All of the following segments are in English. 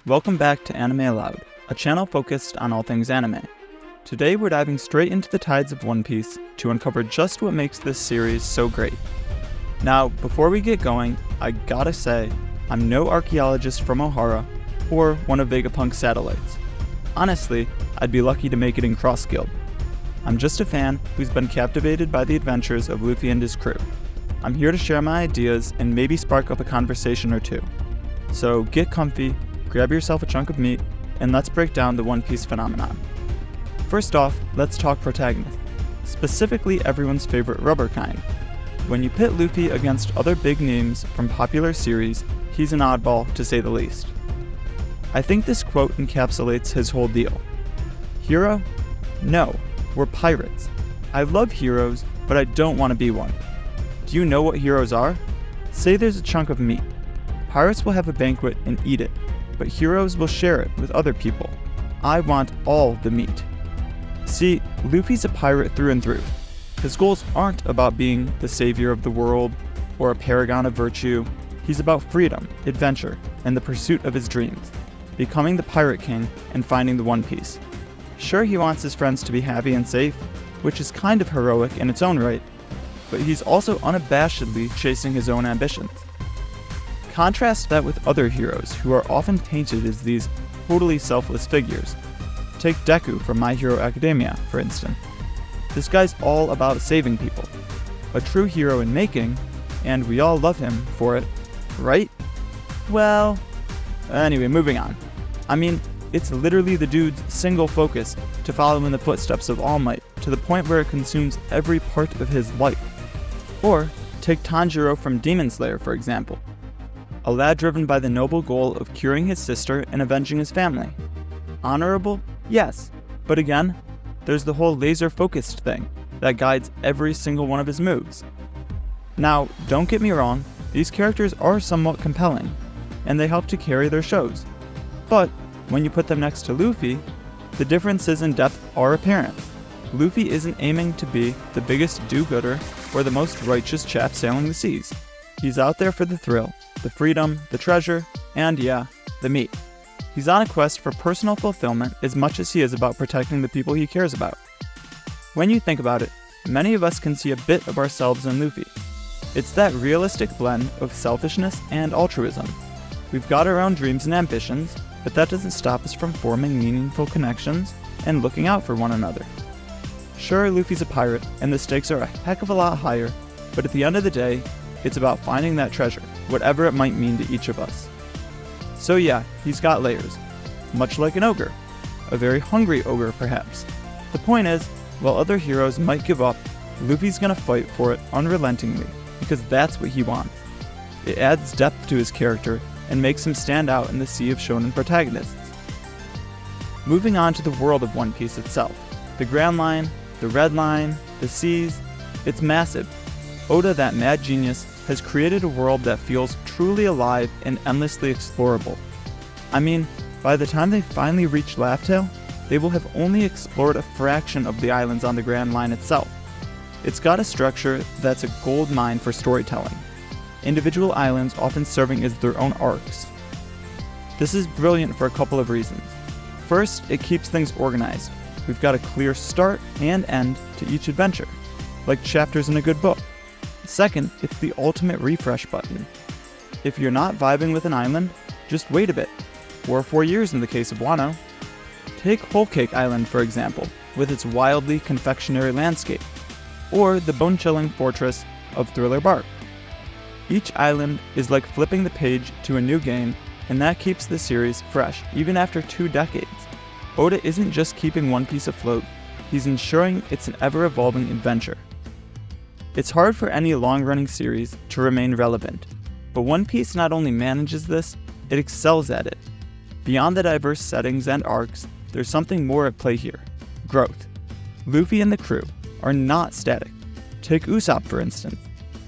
Welcome back to Anime Aloud, a channel focused on all things anime. Today we're diving straight into the tides of One Piece to uncover just what makes this series so great. Now, before we get going, I gotta say, I'm no archaeologist from Ohara or one of Vegapunk's satellites. Honestly, I'd be lucky to make it in Cross Guild. I'm just a fan who's been captivated by the adventures of Luffy and his crew. I'm here to share my ideas and maybe spark up a conversation or two. So get comfy, grab yourself a chunk of meat, and let's break down the One Piece phenomenon. First off, let's talk protagonists, specifically everyone's favorite rubber kind. When you pit Luffy against other big names from popular series, he's an oddball to say the least. I think this quote encapsulates his whole deal. Hero? No, we're pirates. I love heroes, but I don't want to be one. Do you know what heroes are? Say there's a chunk of meat. Pirates will have a banquet and eat it, but heroes will share it with other people. I want all the meat. See, Luffy's a pirate through and through. His goals aren't about being the savior of the world or a paragon of virtue. He's about freedom, adventure, and the pursuit of his dreams, becoming the Pirate King and finding the One Piece. Sure, he wants his friends to be happy and safe, which is kind of heroic in its own right, but he's also unabashedly chasing his own ambitions. Contrast that with other heroes who are often painted as these totally selfless figures. Take Deku from My Hero Academia, for instance. This guy's all about saving people. A true hero in making, and we all love him for it, right? Well, anyway, moving on. I mean, it's literally the dude's single focus to follow in the footsteps of All Might to the point where it consumes every part of his life. Or, take Tanjiro from Demon Slayer, for example. A lad driven by the noble goal of curing his sister and avenging his family. Honorable? Yes. But again, there's the whole laser-focused thing that guides every single one of his moves. Now, don't get me wrong, these characters are somewhat compelling, and they help to carry their shows. But, when you put them next to Luffy, the differences in depth are apparent. Luffy isn't aiming to be the biggest do-gooder or the most righteous chap sailing the seas. He's out there for the thrill, the freedom, the treasure, and yeah, the meat. He's on a quest for personal fulfillment as much as he is about protecting the people he cares about. When you think about it, many of us can see a bit of ourselves in Luffy. It's that realistic blend of selfishness and altruism. We've got our own dreams and ambitions, but that doesn't stop us from forming meaningful connections and looking out for one another. Sure, Luffy's a pirate, and the stakes are a heck of a lot higher, but at the end of the day, it's about finding that treasure, whatever it might mean to each of us. So yeah, he's got layers, much like an ogre. A very hungry ogre, perhaps. The point is, while other heroes might give up, Luffy's gonna fight for it unrelentingly, because that's what he wants. It adds depth to his character and makes him stand out in the sea of shonen protagonists. Moving on to the world of One Piece itself. The Grand Line, the Red Line, the seas, it's massive. Oda, that mad genius, has created a world that feels truly alive and endlessly explorable. I mean, by the time they finally reach Laugh Tale, they will have only explored a fraction of the islands on the Grand Line itself. It's got a structure that's a gold mine for storytelling, individual islands often serving as their own arcs. This is brilliant for a couple of reasons. First, it keeps things organized. We've got a clear start and end to each adventure, like chapters in a good book. Second, it's the ultimate refresh button. If you're not vibing with an island, just wait a bit, or 4 years in the case of Wano. Take Whole Cake Island, for example, with its wildly confectionery landscape, or the bone-chilling fortress of Thriller Bark. Each island is like flipping the page to a new game, and that keeps the series fresh even after 2 decades. Oda isn't just keeping One Piece afloat, he's ensuring it's an ever-evolving adventure. It's hard for any long-running series to remain relevant, but One Piece not only manages this, it excels at it. Beyond the diverse settings and arcs, there's something more at play here: growth. Luffy and the crew are not static. Take Usopp, for instance.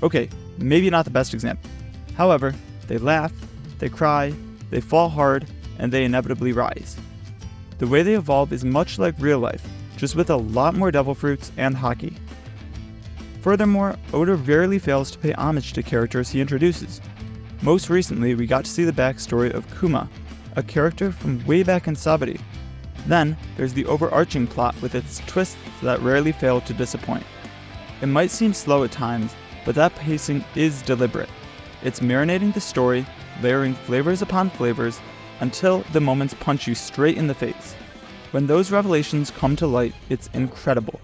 Okay, maybe not the best example. However, they laugh, they cry, they fall hard, and they inevitably rise. The way they evolve is much like real life, just with a lot more devil fruits and hockey. Furthermore, Oda rarely fails to pay homage to characters he introduces. Most recently, we got to see the backstory of Kuma, a character from way back in Sabari. Then, there's the overarching plot with its twists that rarely fail to disappoint. It might seem slow at times, but that pacing is deliberate. It's marinating the story, layering flavors upon flavors, until the moments punch you straight in the face. When those revelations come to light, it's incredible.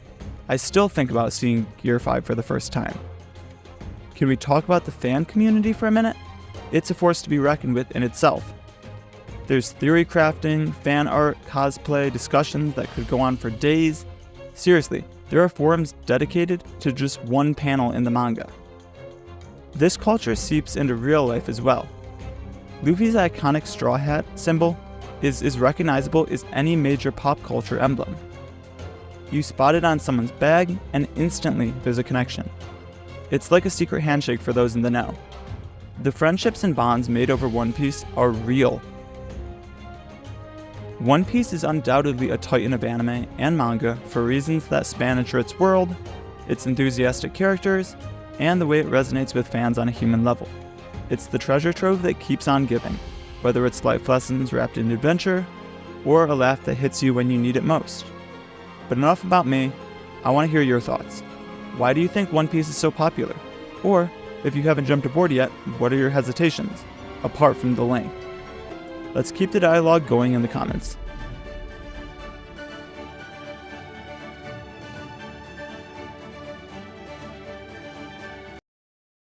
I still think about seeing Gear 5 for the first time. Can we talk about the fan community for a minute? It's a force to be reckoned with in itself. There's theory crafting, fan art, cosplay, discussions that could go on for days. Seriously, there are forums dedicated to just one panel in the manga. This culture seeps into real life as well. Luffy's iconic straw hat symbol is as recognizable as any major pop culture emblem. You spot it on someone's bag, and instantly there's a connection. It's like a secret handshake for those in the know. The friendships and bonds made over One Piece are real. One Piece is undoubtedly a titan of anime and manga for reasons that span its world, its enthusiastic characters, and the way it resonates with fans on a human level. It's the treasure trove that keeps on giving, whether it's life lessons wrapped in adventure, or a laugh that hits you when you need it most. But enough about me, I want to hear your thoughts. Why do you think One Piece is so popular? Or, if you haven't jumped aboard yet, what are your hesitations, apart from the length? Let's keep the dialogue going in the comments.